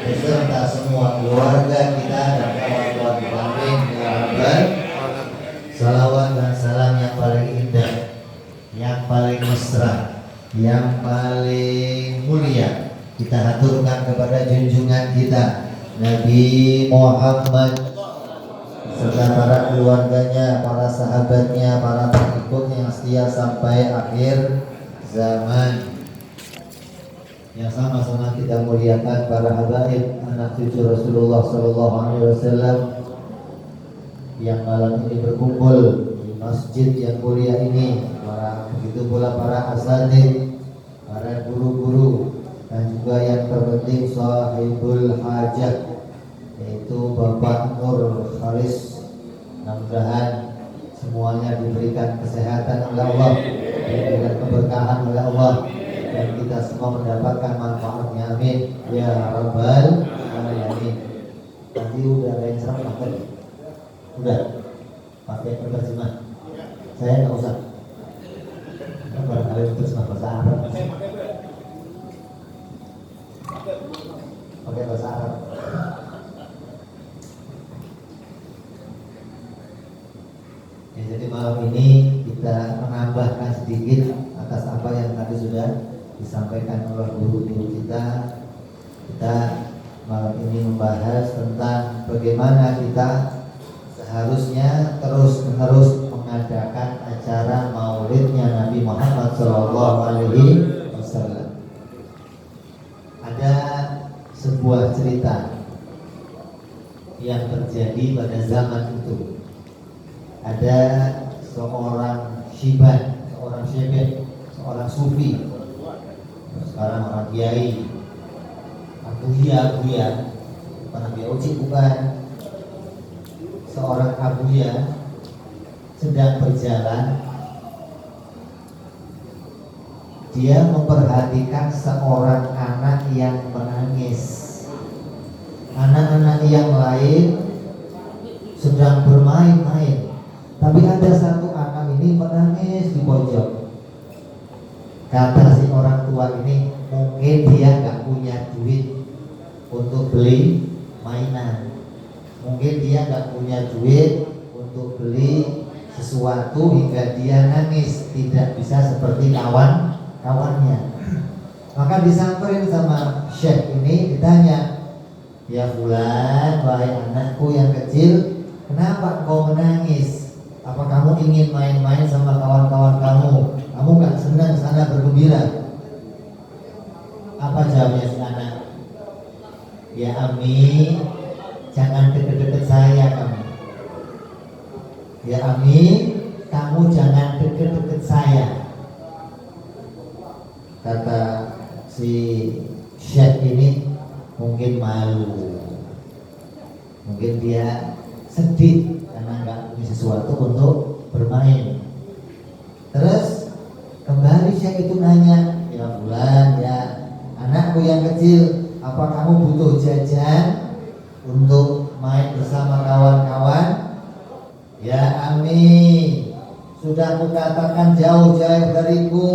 beserta semua keluarga kita dan kawan-kawan amin ya rabbal. Salawat dan salam yang paling indah, yang paling mesra, yang paling mulia kita haturkan kepada junjungan kita Nabi Muhammad serta para keluarganya, para sahabatnya, para pengikutnya yang setia sampai akhir zaman. Yang sama-sama kita muliakan para habaib anak cucu Rasulullah Sallallahu Alaihi Wasallam yang malam ini berkumpul di masjid yang mulia ini. Begitu pula para asatidz, para guru-guru, dan juga yang terpenting sahibul hajat, yaitu Bapak Nur Khalis. Mudah-mudahan semuanya diberikan kesehatan oleh Allah, diberikan keberkahan oleh Allah, dan kita semua mendapatkan manfaatnya, amin ya rabbal alamin. Tadi udah ada yang serang pakai, udah pakai penerjemah, saya nggak usah. Barangkali terjemah bahasa Arab, pakai bahasa Arab. Ya, jadi malam ini kita menambahkan sedikit atas apa yang tadi sudah disampaikan oleh guru-guru kita. Kita malam ini membahas tentang bagaimana kita seharusnya terus-menerus mengadakan acara maulidnya Nabi Muhammad SAW. Ada sebuah cerita yang terjadi pada zaman itu. Ada seorang syibah, seorang syekh, seorang sufi, sekarang orang kiai, abuya, bukan abuya uci, bukan. Seorang abuya sedang berjalan. Dia memperhatikan seorang anak yang menangis. Anak-anak yang lain sedang bermain-main, tapi ada satu anak ini menangis di pojok. Kata si orang tua ini, mungkin dia nggak punya duit untuk beli mainan, mungkin dia nggak punya duit untuk beli sesuatu hingga dia nangis, tidak bisa seperti kawan-kawannya. Maka disamperin sama syekh ini, ditanya, ya fulan, wahai anakku yang kecil, kenapa kau menangis? Apa kamu ingin main-main sama kawan-kawan kamu? Kamu gak senang sana bergembira? Apa jawabnya si anak? Ya Ami, jangan deket-deket saya kamu. Ya Ami, kamu jangan deket-deket saya. Kata si syekh ini, mungkin malu, mungkin dia sedih karena nggak punya sesuatu untuk bermain. Terus kembali syekh itu nanya, ya bulan, ya anakku yang kecil, apa kamu butuh jajan untuk main bersama kawan-kawan? Ya Ami, sudah kukatakan jauh-jauh dariku,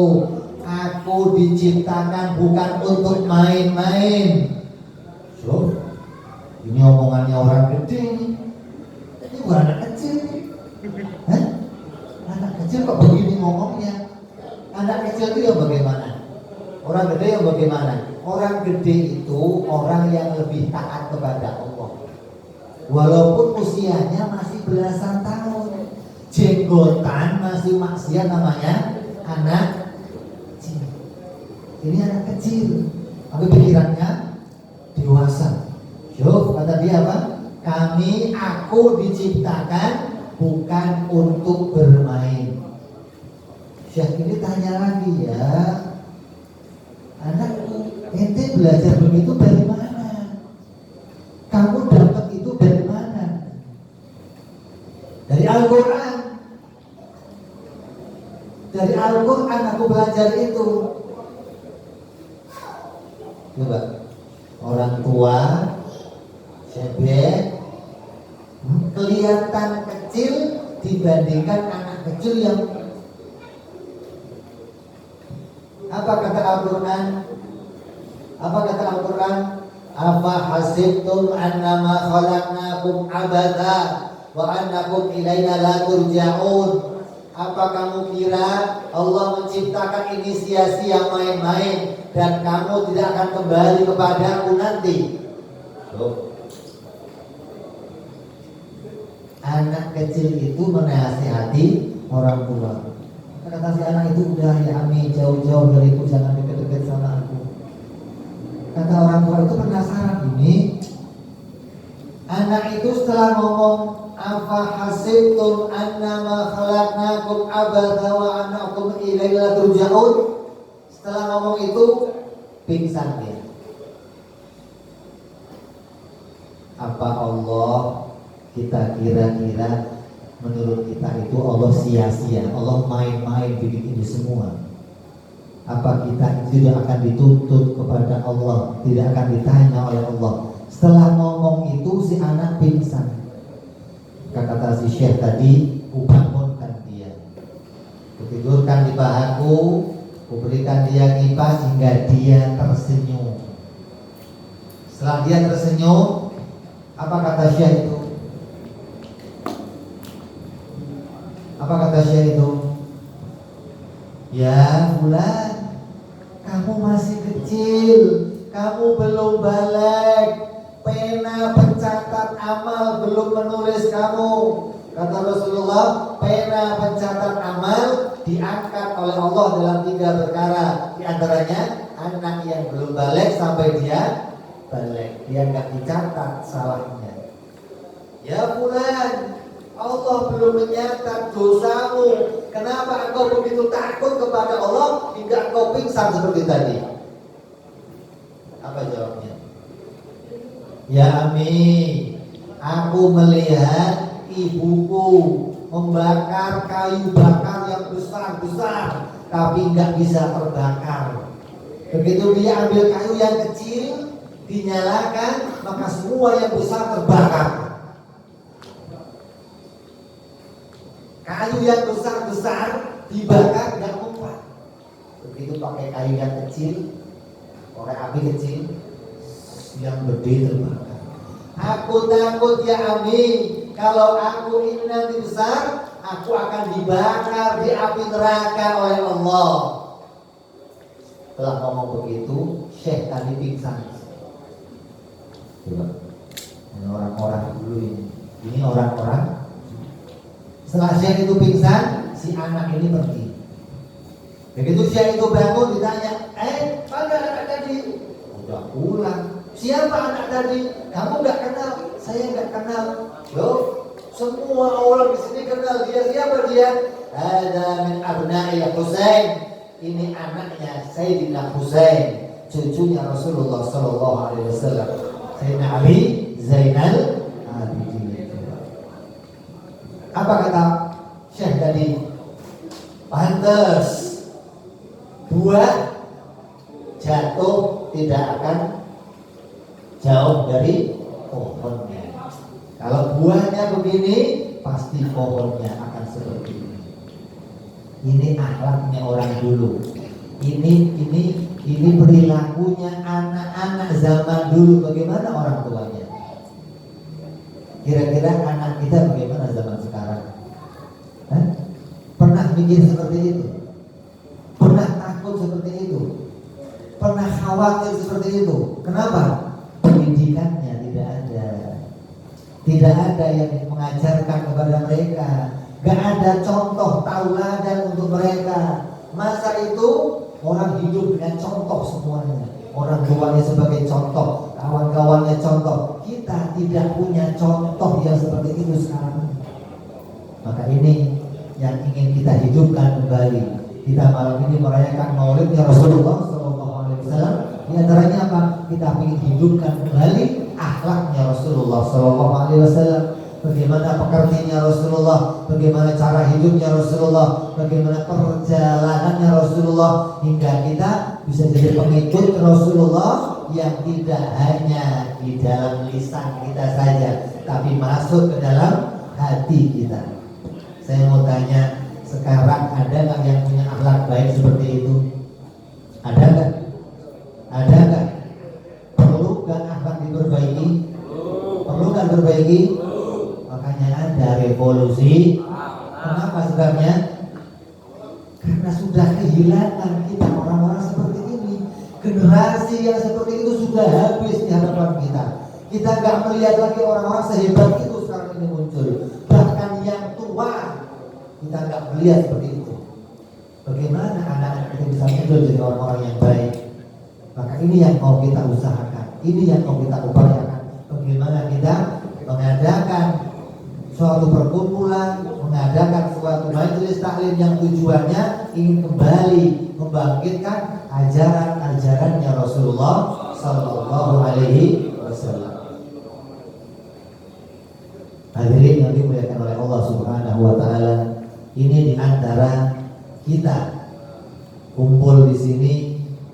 aku diciptakan bukan untuk main-main. So, ini omongannya orang gede nih. Ini bukan anak kecil nih. Hah? Anak kecil kok begini ngomongnya? Anak kecil itu yang bagaimana? Orang gede yang bagaimana? Orang gede itu orang yang lebih taat kepada Allah, walaupun usianya masih belasan tahun. Jenggotan masih maksiat, namanya anak kecil. Ini anak kecil, tapi pikirannya dewasa. Syuf, kata dia apa? Aku diciptakan bukan untuk bermain. Syekh ini tanya lagi, ya anakku, ente belajar begitu dari mana? Kamu dapat itu dari mana? Dari Al-Quran. Dari Al-Quran aku belajar itu. Coba, orang tua sebet kelihatan kecil dibandingkan anak kecil yang apa kata Al-Quran? Apa kata Al-Quran? Afa hasibtum annama khalaqnakum abatha wa annakum ilaina la turja'un. Apa kamu kira Allah menciptakan ini sia-sia main-main dan kamu tidak akan kembali kepadaku nanti? Loh. Anak kecil itu menasihati orang tua. Kata si anak itu, udah ya Ami, jauh-jauh dariku, jangan deket-deket sama aku. Kata orang tua itu penasaran, ini anak itu setelah ngomong afa hasibtum annama khalaqnakum abatha wa annakum ilaina turja'un, setelah ngomong itu pingsan dia. Apa Allah, kita kira-kira menurut kita itu Allah sia-sia, Allah main-main bikin ini semua? Apa kita itu tidak akan dituntut kepada Allah, tidak akan ditanya oleh Allah? Setelah ngomong itu si anak pingsan. Kata si Syekh tadi, kubangunkan dia, kutidurkan di pahaku, kuberikan dia kipas hingga dia tersenyum. Setelah dia tersenyum, apa kata Syekh itu? Apa kata Syekh itu? Ya Fulan, kamu masih kecil, kamu belum balik, pena pencatat amal belum menulis kamu. Kata Rasulullah, pena pencatat amal diangkat oleh Allah dalam 3 perkara. Di antaranya anak yang belum balik sampai dia balik, dia nggak dicatat salahnya. Ya Fulan, Allah belum mencatat dosamu. Kenapa engkau begitu takut kepada Allah hingga engkau pingsan seperti tadi? Apa jawabnya? Ya Ami, aku melihat ibuku membakar kayu bakar yang besar-besar, tapi nggak bisa terbakar. Begitu dia ambil kayu yang kecil, dinyalakan, maka semua yang besar terbakar. Kayu yang besar-besar dibakar nggak mempan. Begitu pakai kayu yang kecil, pakai api kecil, yang gede terbakar. Aku takut ya Ami, kalau aku ini nanti besar, aku akan dibakar di api neraka oleh Allah. Setelah ngomong begitu, Syekh tadi pingsan. Ini orang-orang dulu ini. Ini orang-orang. Setelah Syekh itu pingsan, si anak ini pergi. Begitu Syekh itu bangun, ditanya, mana anak tadi? Udah pulang. Siapa anak tadi? Kamu nggak kenal? Saya nggak kenal. Loh, semua orang di sini kenal dia. Siapa dia? Ada min abna'i Husain. Ini anaknya Sayyidina Husain, cucunya Rasulullah Sallallahu Alaihi Wasallam. Sayyidina Ali Zainal Abidin. Apa kata Syekh tadi? Pantes buah jatuh tidak akan jauh dari pohonnya. Kalau buahnya begini, pasti pohonnya akan seperti ini. Ini akhlaknya orang dulu. Ini perilakunya anak-anak zaman dulu. Bagaimana orang tuanya? Kira-kira anak kita bagaimana zaman sekarang? Pernah mikir seperti itu? Pernah takut seperti itu? Pernah khawatir seperti itu? Kenapa? Pendidikannya tidak ada. Tidak ada yang mengajarkan kepada mereka. Gak ada contoh tauladan untuk mereka. Masa itu orang hidup dengan contoh semuanya. Orang tuanya sebagai contoh, kawan-kawannya contoh. Kita tidak punya contoh yang seperti itu sekarang. Maka ini yang ingin kita hidupkan kembali. Kita malam ini merayakan Maulidnya Rasulullah SAW. Di antaranya apa? Kita ingin hidupkan kembali akhlaknya Rasulullah SAW. Bagaimana pekertinya Rasulullah, bagaimana cara hidupnya Rasulullah, bagaimana perjalanannya Rasulullah, hingga kita bisa jadi pengikut Rasulullah yang tidak hanya di dalam lisan kita saja, tapi masuk ke dalam hati kita. Saya mau tanya, sekarang ada nggak yang punya akhlak baik seperti itu? Ada nggak? Ada nggak? Perlu nggak akhlak diperbaiki? Makanya ada revolusi. Kenapa sebabnya? Karena sudah kehilangan kita orang-orang seperti ini. Generasi yang seperti itu sudah habis di hadapan kita. Kita nggak melihat lagi orang-orang sehebat itu sekarang ini muncul. Bahkan yang tua kita nggak melihat seperti itu. Bagaimana anak-anak kita bisa muncul jadi orang-orang yang baik? Maka ini yang mau kita usahakan. Ini yang mau kita upayakan. Bagaimana kita mengadakan suatu perkumpulan, mengadakan suatu majelis taklim yang tujuannya ingin kembali membangkitkan ajaran-ajarannya Rasulullah Sallallahu Alaihi Wasallam. Hadirin yang dimuliakan oleh Allah Subhanahu Wa Taala, ini diantara kita kumpul di sini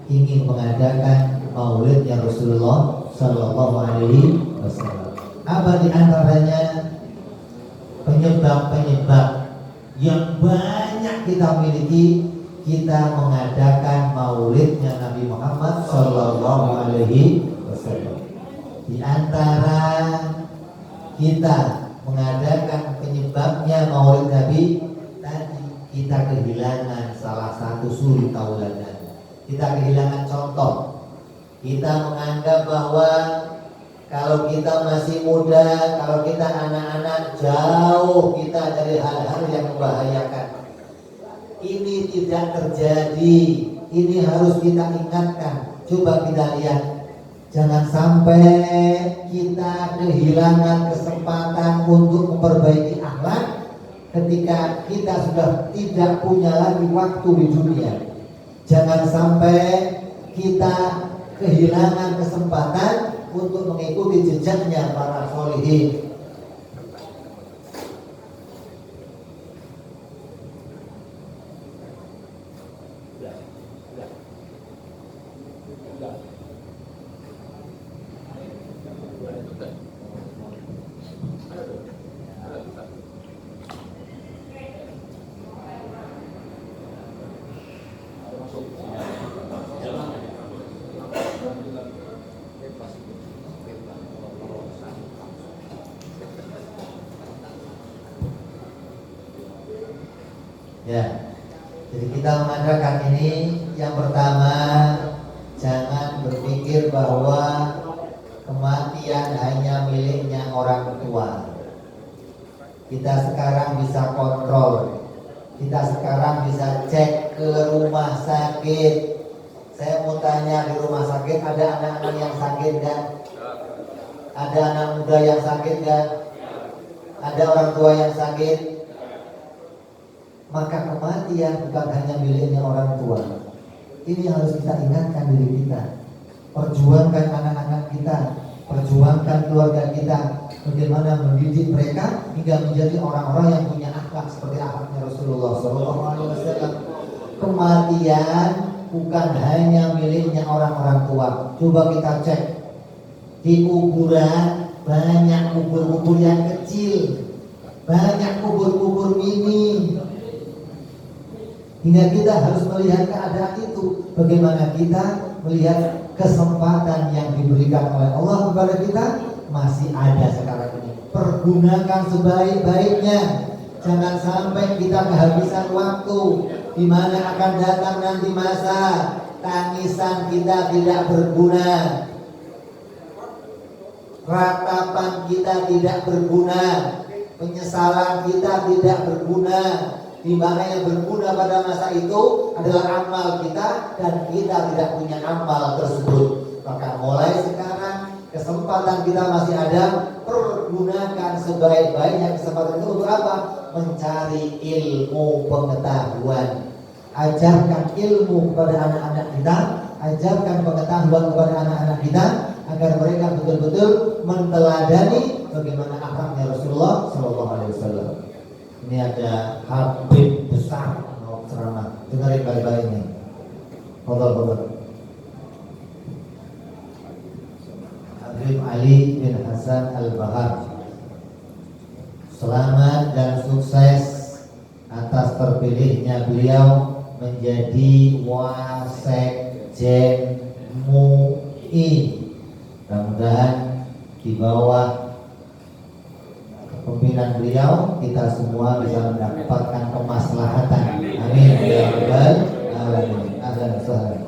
ingin mengadakan maulidnya Rasulullah Sallallahu Alaihi Wasallam. Apa diantaranya penyebab-penyebab yang banyak kita miliki? Kita mengadakan maulidnya Nabi Muhammad Sallallahu Alaihi Wasallam. Di antara kita mengadakan penyebabnya maulid Nabi tadi, kita kehilangan salah satu suri tauladan. Kita kehilangan contoh. Kita menganggap bahwa kalau kita masih muda, kalau kita anak-anak, jauh kita dari hal-hal yang membahayakan. Ini tidak terjadi. Ini harus kita ingatkan. Coba kita lihat, jangan sampai kita kehilangan kesempatan untuk memperbaiki akhlak ketika kita sudah tidak punya lagi waktu di dunia. Jangan sampai kita kehilangan kesempatan untuk mengikuti jejaknya para sholihin. Ya, jadi kita mengadakan ini, yang pertama, jangan berpikir bahwa kematian hanya miliknya orang tua. Kita sekarang bisa kontrol, kita sekarang bisa cek ke rumah sakit. Saya mau tanya, di rumah sakit ada anak-anak yang sakit kan? Ada anak muda yang sakit kan? Ada orang tua yang sakit? Maka kematian bukan hanya miliknya orang tua. Ini harus kita ingatkan diri kita. Perjuangkan anak-anak kita, perjuangkan keluarga kita. Bagaimana mendidik mereka hingga menjadi orang-orang yang punya akhlak seperti akhlaknya Rasulullah SAW. Kematian bukan hanya miliknya orang-orang tua. Coba kita cek di kuburan, banyak kubur-kubur yang kecil, banyak kubur-kubur mini. Hingga kita harus melihat keadaan itu. Bagaimana kita melihat kesempatan yang diberikan oleh Allah kepada kita masih ada sekarang ini. Pergunakan sebaik-baiknya. Jangan sampai kita kehabisan waktu, di mana akan datang nanti masa tangisan kita tidak berguna, ratapan kita tidak berguna, penyesalan kita tidak berguna. Di mana yang berguna pada masa itu adalah amal kita, dan kita tidak punya amal tersebut. Maka mulai sekarang kesempatan kita masih ada, pergunakan sebaik-baiknya kesempatan itu untuk apa? Mencari ilmu pengetahuan. Ajarkan ilmu kepada anak-anak kita, ajarkan pengetahuan kepada anak-anak kita, agar mereka betul-betul menteladani bagaimana akhlaknya Rasulullah SAW. Ini ada Habib besar mau ceramah, dengarin baik-baik ini. Fadhal. Habib Ali bin Hasan Al-Bahar. Selamat dan sukses atas terpilihnya beliau menjadi Wasekjen MUI. Mudah-mudahan di bawah kepemimpinan beliau kita semua bisa mendapatkan kemaslahatan. Amin ya rabbal alamin. Ahlan wa sahlan.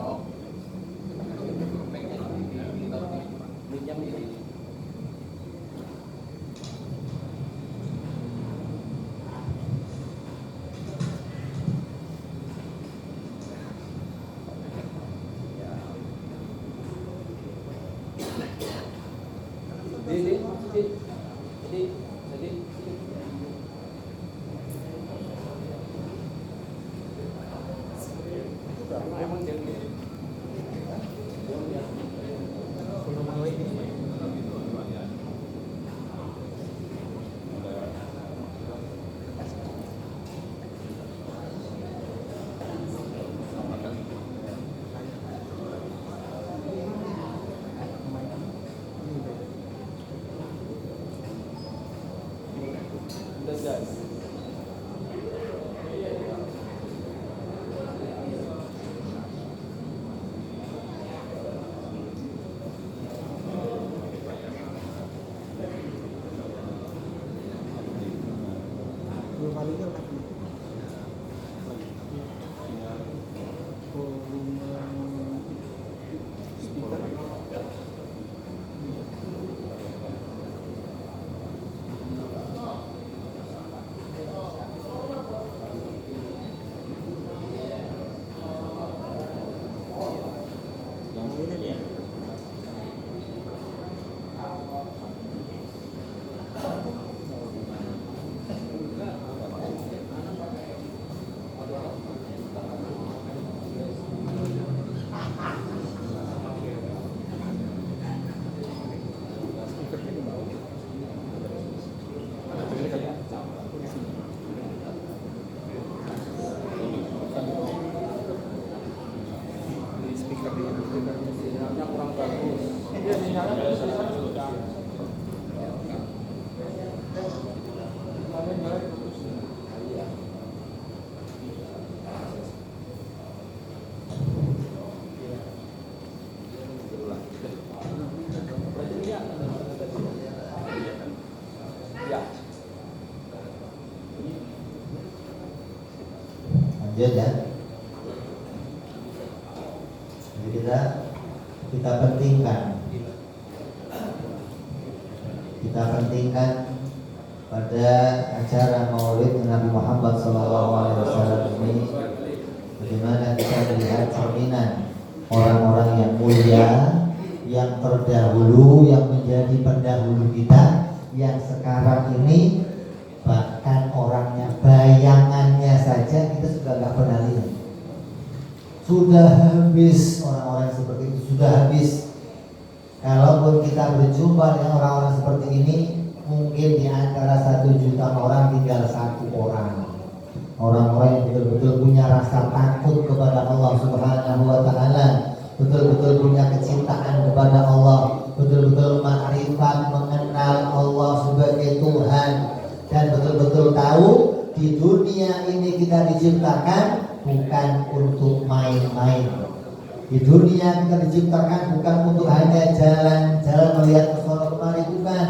Lanjut ya. Jadi kita pentingkan pada acara Maulid Nabi Muhammad SAW ini, bagaimana kita melihat cerminan orang-orang yang mulia, yang terdahulu, yang menjadi pendahulu kita, yang sekarang ini bahkan orangnya, bayangannya saja kita sudah nggak pernah lihat. Sudah habis orang-orang seperti itu, sudah habis. Kalaupun kita berjumpa dengan orang-orang seperti ini, mungkin di antara 1 juta orang tinggal 1 orang. Orang-orang yang betul-betul punya rasa takut kepada Allah Subhanahu wa Ta'ala, betul-betul punya kecintaan kepada Allah, betul-betul ma'rifat, mengenal Allah sebagai Tuhan, dan betul-betul tahu di dunia ini kita diciptakan bukan untuk main-main. Di dunia kita diciptakan bukan untuk hanya jalan-jalan melihat ke sono kemari, bukan.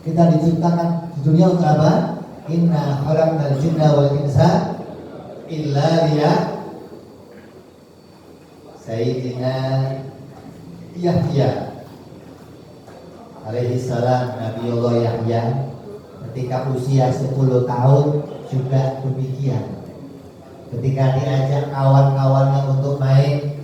Kita diciptakan di dunia untuk apa? Inna khalaqnal jinna wal insa illa Sayyidina Yahya alaihi salam, Nabiullah Yahya ketika usia 10 tahun juga demikian. Ketika diajak kawan-kawannya untuk main,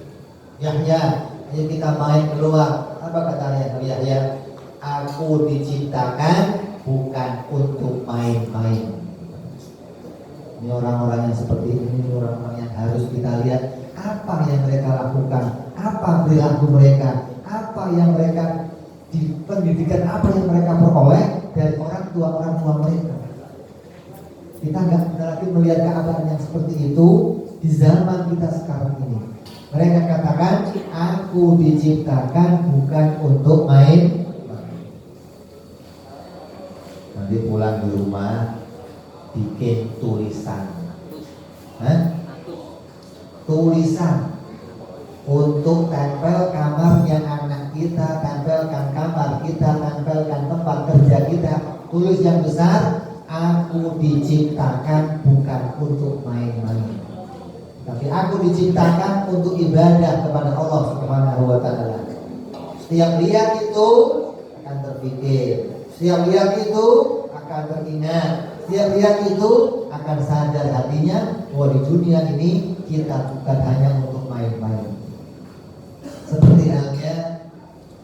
Yahya, ayo kita main keluar. Apa kata Yahya? Aku diciptakan bukan untuk main-main. Ini orang-orang yang seperti ini, orang-orang yang harus kita lihat apa yang mereka lakukan, apa perilaku mereka, apa yang mereka di pendidikan, apa yang mereka peroleh dari orang tua mereka. Kita nggak lagi melihat keadaan yang seperti itu di zaman kita sekarang ini. Mereka katakan, aku diciptakan bukan untuk main. Nanti pulang di rumah bikin tulisan, tulisan untuk tempel kamarnya anak kita, tempelkan kamar kita, tempelkan tempat kerja kita. Tulis yang besar, aku diciptakan bukan untuk main-main, tapi aku diciptakan untuk ibadah kepada Allah Subhanahu wa taala. Setiap lihat itu akan terpikir, setiap lihat itu akan teringat, setiap lihat itu akan sadar hatinya bahwa di dunia ini kita bukan hanya untuk main-main.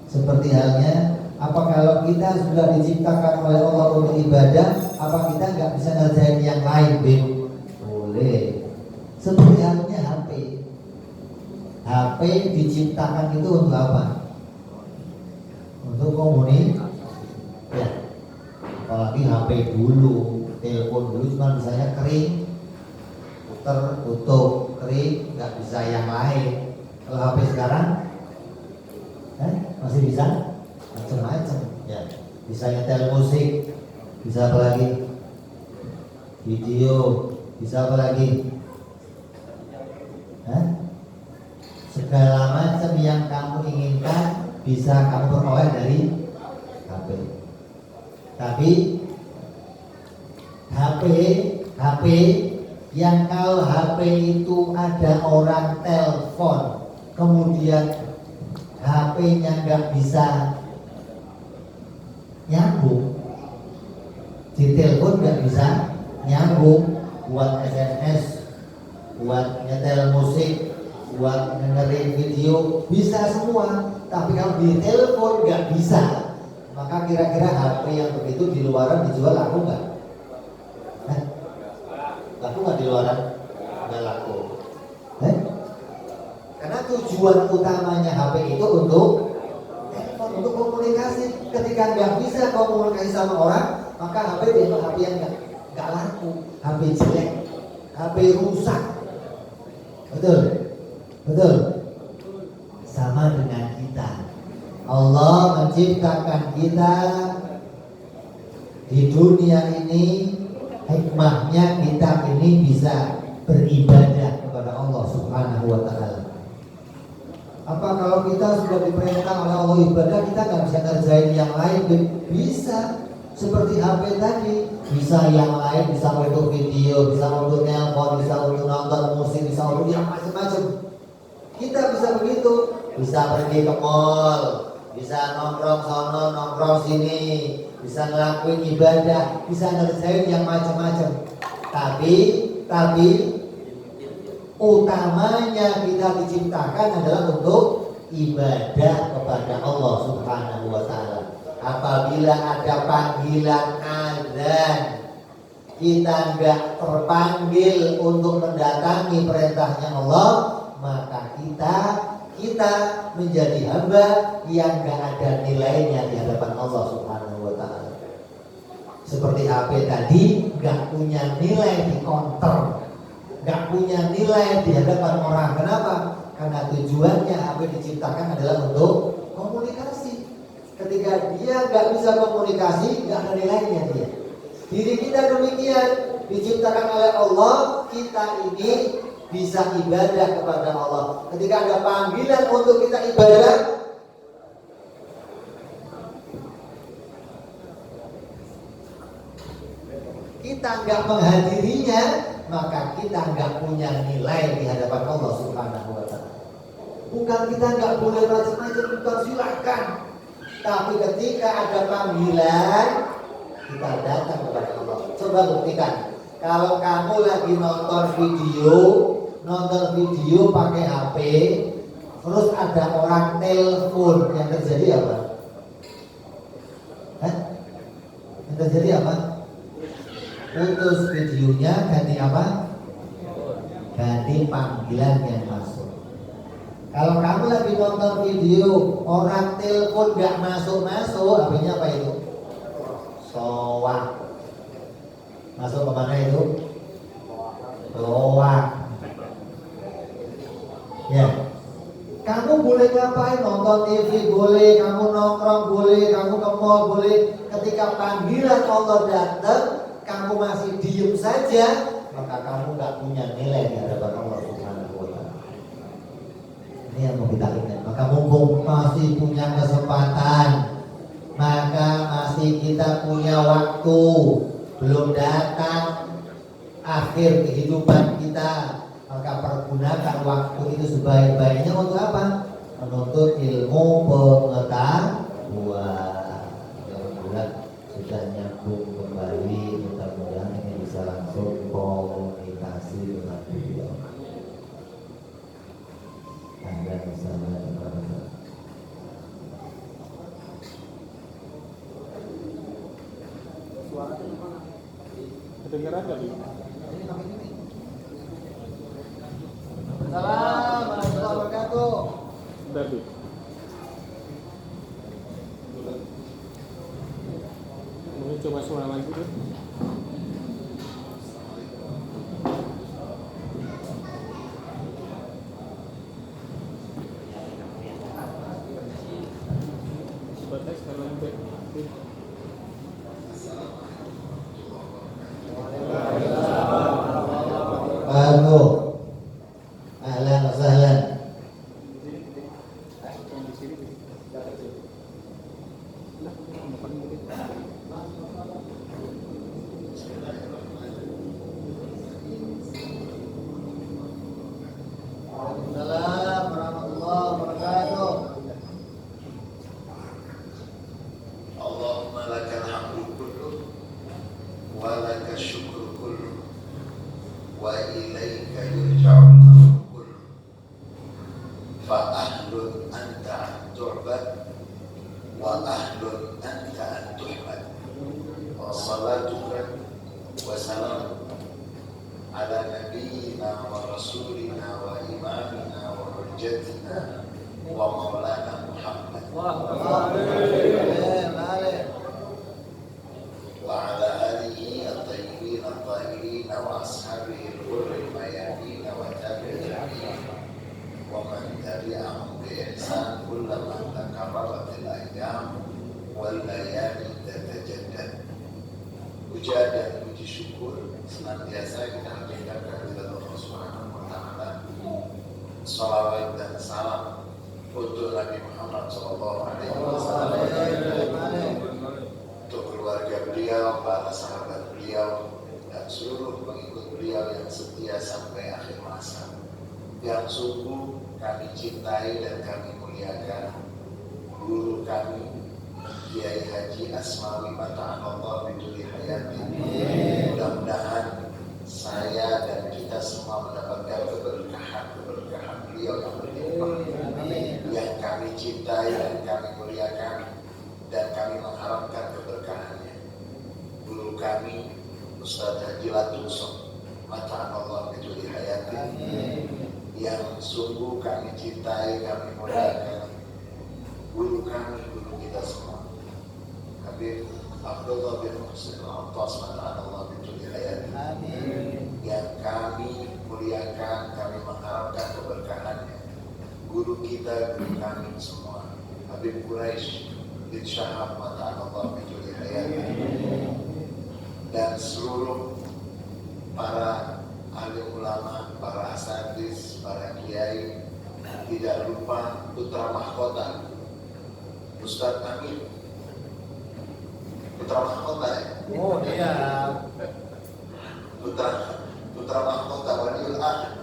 Seperti halnya apa kalau kita sudah diciptakan oleh Allah untuk ibadah, apa kita nggak bisa ngerjain yang lain, Bim? Boleh. Seperti halnya HP. HP diciptakan itu untuk apa? Untuk komunikasi. Ya. Apalagi HP dulu, telepon dulu cuma bisanya kering, putar, tutup, kering, nggak bisa yang lain. Kalau HP sekarang, masih bisa macam-macam. Ya, bisa nyetel musik, bisa apa lagi? Video, bisa apa lagi? Segala macam yang kamu inginkan bisa kamu peroleh dari HP. Tapi HP yang kalau HP itu ada orang telepon, kemudian HP-nya nggak bisa nyambung, di telepon nggak bisa nyambung, buat SMS, buat nyetel musik, buat dengerin video bisa semua. Tapi kalau di telepon nggak bisa, maka kira-kira HP yang begitu di luaran dijual laku nggak? Laku nggak di luaran? Nggak laku. Karena tujuan utamanya HP itu untuk telepon, untuk komunikasi. Ketika nggak bisa komunikasi sama orang, maka HP dianggap HP yang nggak laku, HP jelek, HP rusak. Betul. Sama dengan kita. Allah menciptakan kita di dunia ini, hikmahnya kita ini bisa beribadah kepada Allah Subhanahu wa taala. Apa kalau kita sudah diperintah oleh Allah ibadah, kita nggak bisa ngerjain yang lain? Bisa. Seperti HP tadi, bisa yang lain, bisa untuk video, bisa untuk nelpon, bisa untuk nonton musik, bisa untuk yang macam-macam. Kita bisa begitu, bisa pergi ke mall, bisa nongkrong sono, nongkrong sini, bisa ngelakuin ibadah, bisa ngerjain yang macam-macam. Tapi utamanya kita diciptakan adalah untuk ibadah kepada Allah Subhanahu wa taala. Apabila ada panggilan azan, kita enggak terpanggil untuk mendatangi perintahnya Allah, maka kita menjadi hamba yang enggak ada nilainya di hadapan Allah Subhanahu wa taala. Seperti HP tadi enggak punya nilai di counter, enggak punya nilai di hadapan orang. Kenapa? Karena tujuannya HP diciptakan adalah untuk komunikasi. Ketika dia nggak bisa komunikasi, nggak ada nilainya dia. Diri kita demikian, diciptakan oleh Allah, kita ini bisa ibadah kepada Allah. Ketika ada panggilan untuk kita ibadah, kita nggak menghadirinya, maka kita nggak punya nilai di hadapan Allah Subhanahu wa taala. Bukan kita nggak boleh macam-macam, bukan silakan. Tapi ketika ada panggilan, kita datang kepada Allah. Coba buktikan. Kalau kamu lagi nonton video pakai HP, terus ada orang telepon, yang terjadi apa? Yang terjadi apa? Putus videonya, ganti apa? Ganti panggilan yang masuk. Kalau kamu lagi nonton video, orang telepon gak masuk-masuk, HP-nya apa itu? Soak. Masuk ke mana itu? Soak. Ya. Kamu boleh ngapain? Nonton TV boleh, kamu nongkrong boleh, kamu ke mall boleh. Ketika panggilan Allah datang, kamu masih diem saja, maka kamu gak punya nilai di hadapan Allah Subhanahu wa taala. Ini yang mau kita ingat. Maka mumpung masih punya kesempatan, maka masih kita punya waktu, belum datang akhir kehidupan kita, maka pergunakan waktu itu sebaik-baiknya untuk apa? Menuntut ilmu pengetahuan. Mudah-mudahan sudah nyambung kembali, mudah-mudahan ini bisa langsung komunikasi dengan beliau. Ada masalah kedengeran tadi? Assalamualaikum warahmatullahi wabarakatuh. Tadi. Mungkin coba suara lagi deh. Coba tes kalau sampai. Halo, ahlan wa sahlan. Waalaikumsalam warahmatullahi wabarakatuh. Allahumma lakal hamdu kullu wa lakal syukru kullu wa ilaika yurja'ul amru kullu fa ahlun anta an tu'bad wa ahlun anta an tuhmad wa salatuka wa salam ala nabiyyina wa rasulina wa imamina wa hujjatina wa maulana Muhammad وعلى آله الطيبين الطاهرين وأصحابه الغر الميامين وتابعين ومن تبعهم بإحسان كلما تقربت الأيام والليالي تتجدد. Puja dan puji syukur senantiasa kita haturkan kepada Allah Subhanahu wa taala. Shalawat dan salam untuk Nabi Muhammad sallallahu alaihi wasallam, untuk keluarga beliau, para sahabat beliau, dan seluruh pengikut beliau yang setia sampai akhir masa. Yang sungguh kami cintai dan kami muliakan guru kami Kiai Haji Asmawi Mata'anallah Biduli Hayati. Mudah-mudahan saya dan kita semua mendapatkan keberkahan beliau yang berlimpah, yang kami cintai dan kami muliakan, dan kami mengharapkan keberkahannya. Guru kami Ustaz Haji Latunso Mata'anallah Biduli Hayati, yang sungguh kami cintai, kami muliakan. Guru kami, guru kita semua Habib Abdullah bin Muhsin Al-Attas Mata'anallah Biduli Hayati, yang kami muliakan, kami mengharapkan keberkahannya. Guru kita, guru kami semua Habib Quraisy bin Syahab Mata'anallah Biduli Hayati, dan seluruh para ahli ulama, para asatidz, para kiai, tidak lupa putra mahkota Ustaz Amin, putra mahkota ya? Oh iya. Putra mahkota Waliul Ahad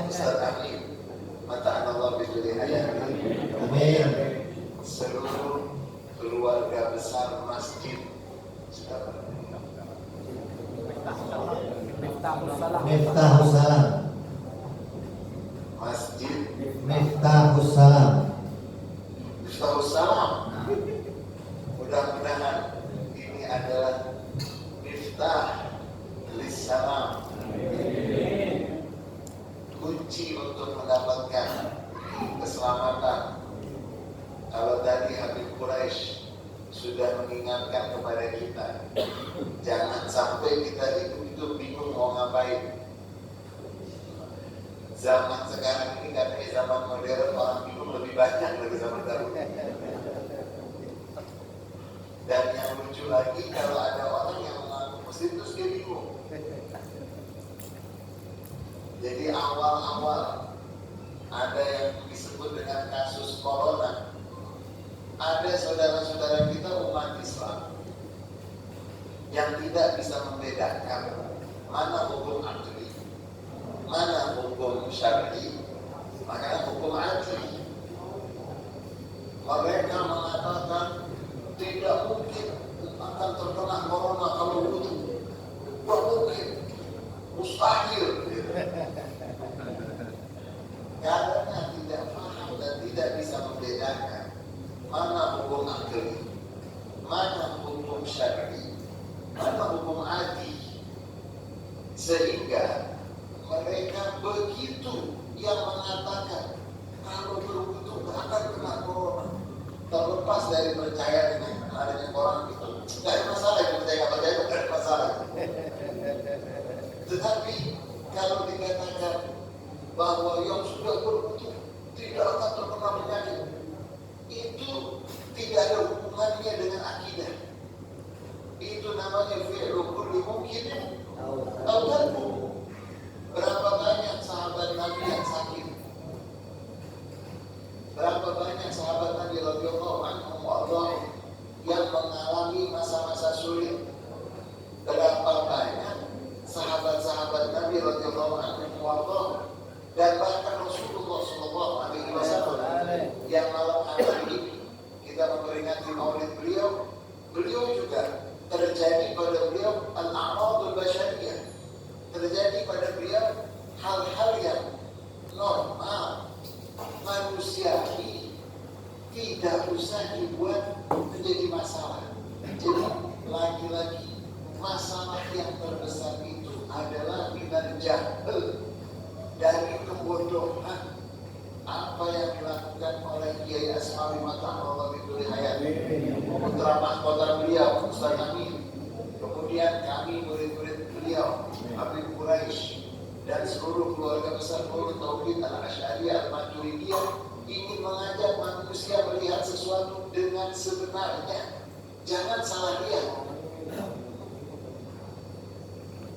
Ustaz Amin Mata'anallah Biduli Hayati. Amin. Seluruh keluarga besar masjid Miftahus Salam. Masjid Miftahus Salam. Miftahus Salam. Mudah-mudahan ini adalah miftah lissalam, kunci untuk mendapatkan keselamatan. Kalau tadi Habib Quraisy sudah mengingatkan kepada kita, jangan sampai kita hidup bingung mau ngapain. Zaman sekarang ini katanya zaman modern, orang bingung lebih banyak dari zaman dahulu. Dan yang lucu lagi, kalau ada orang yang mengaku muslim terus dia bingung. Jadi awal-awal ada yang disebut dengan kasus corona. Ada saudara-saudara kita umat Islam yang tidak bisa membedakan mana hukum akli, mana hukum syar'i, maka hukum adli. Mereka mengatakan tidak mungkin akan terkena corona kalau begitu, tidak mungkin, mustahil. Karena tidak paham dan tidak bisa membedakan mana hukum akli, mana hukum syar'i, mana hukum adli, sehingga mereka begitu yang mengatakan kalau begitu akan kena corona, terlepas dari percaya dengan adanya corona itu, tidak ada masalah. Yang percaya nggak percaya tidak ada masalah. Tetapi kalau dikatakan bahwa yang sudah begitu tidak akan terkena penyakit, itu tidak ada hubungannya dengan akidah. Itu namanya fi'lu kulli mungkinin atau tarku. Berapa banyak sahabat Nabi yang sakit? Berapa banyak sahabat Nabi radhiyallahu anhum wa'ardhahum yang mengalami masa-masa sulit? Berapa banyak sahabat-sahabat Nabi radhiyallahu anhum wa'ardhahum dan bahkan Rasulullah sallallahu alaihi wasallam yang malam hari ini kita memperingati maulid beliau, beliau juga terjadi pada beliau al-a'radul basyariyah, terjadi pada beliau hal-hal yang normal manusiawi, tidak usah dibuat menjadi masalah. Jadi lagi-lagi masalah yang terbesar itu adalah minal jahl, dari kebodohan apa yang dilakukan oleh Kiai Asmawi Mata'allah Bidul Hayat, putra mahkota beliau Ustaz Amin, kemudian kami murid-murid beliau Habib Quraisy dan seluruh keluarga besar Nurul Tauhid Al-Asy'ariyah Al-Maturidiyah ingin mengajak manusia melihat sesuatu dengan sebenarnya. Jangan salah lihat.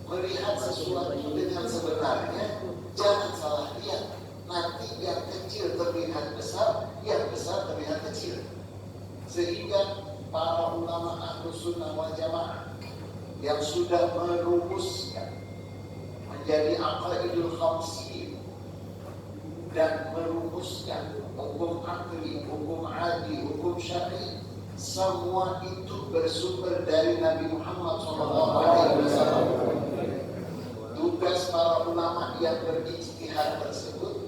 Melihat sesuatu dengan sebenarnya, jangan salah lihat. Nanti yang kecil terlihat besar, yang besar terlihat kecil. Sehingga para ulama Ahlus Sunnah wal Jamaah yang sudah merumuskan menjadi aqaidul khamsin dan merumuskan hukum akli, hukum adi, hukum syar'i, semua itu bersumber dari Nabi Muhammad SAW. Tugas para ulama yang berijtihad tersebut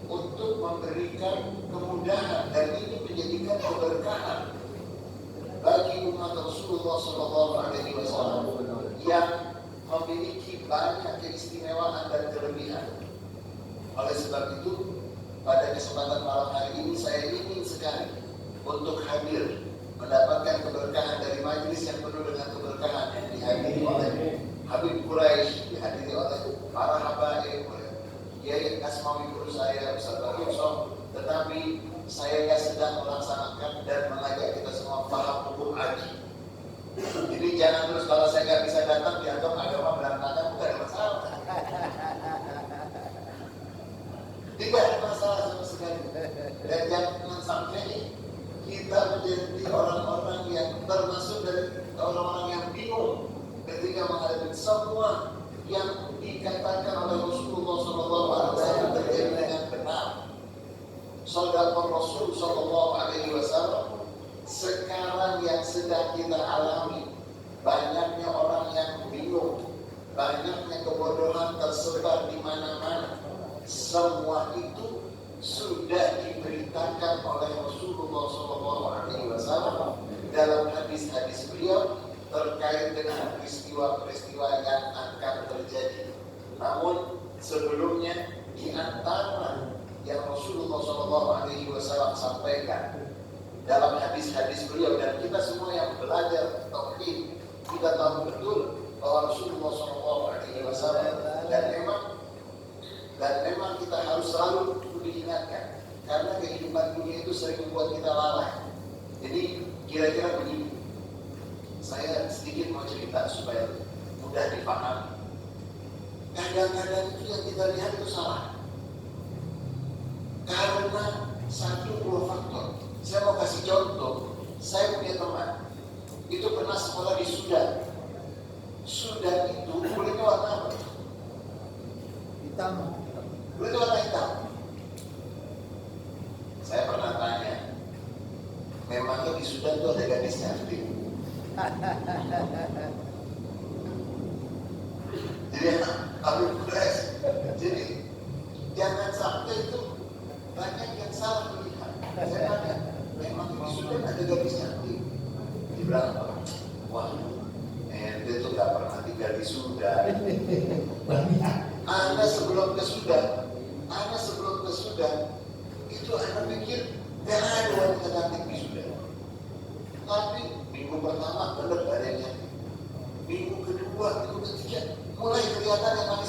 untuk memberikan kemudahan dan ini menjadikan keberkahan bagi umat Rasulullah SAW yang memiliki banyak keistimewaan dan kelebihan. Oleh sebab itu, pada kesempatan malam hari ini saya ingin sekali untuk hadir mendapatkan keberkahan dari majelis yang penuh dengan keberkahan yang dihadiri oleh Habib Quraisy, dihadiri oleh para habaib, oleh Kiai Asmawi guru saya Ustaz Bakir Soh. Tetapi saya sedang melaksanakan dan mengajak kita semua paham hukum haji. Jadi jangan terus kalau saya nggak bisa datang dianggap agama berantakan, bukan ada masalah. Tidak ada masalah sama sekali. Dan jangan sampai kita menjadi orang-orang yang termasuk dari orang-orang yang bingung ketika menghadapi semua yang dikatakan oleh Rasulullah SAW terjadi dengan benar. Shadaqah Rasul SAW. Sekarang yang sedang kita alami, banyaknya orang yang bingung, banyaknya kebodohan tersebar di mana-mana. Semua itu sudah diberitakan oleh Rasulullah SAW dalam hadis-hadis beliau terkait dengan peristiwa-peristiwa yang akan terjadi. Namun sebelumnya di antara yang Rasulullah SAW sampaikan dalam hadis-hadis beliau, dan kita semua yang belajar tauhid kita tahu betul bahwa Rasulullah SAW dan memang kita harus selalu diingatkan karena kehidupan dunia itu sering membuat kita lalai. Jadi kira-kira begini, saya sedikit mau cerita supaya mudah dipahami. Kadang-kadang itu yang kita lihat itu salah karena satu dua faktor. Saya mau kasih contoh. Saya punya teman itu pernah sekolah di Sudan Sudan itu kulitnya warna apa? Hitam. Kulitnya warna hitam. Saya pernah tanya, memangnya di Sudan itu ada gadis cantik? Jadi kami beres. Jadi jangan sampai itu banyak yang salah melihat. Saya tanya, memang di Sudan ada gadis cantik? Dia bilang, wah, ente tuh gak pernah tinggal di Sudan. Anda sebelum ke Sudan, itu Anda pikir gak ada wanita cantik di Sudan. Tapi minggu pertama benar gak ada yang cantik. Minggu kedua, minggu ketiga, mulai kelihatan yang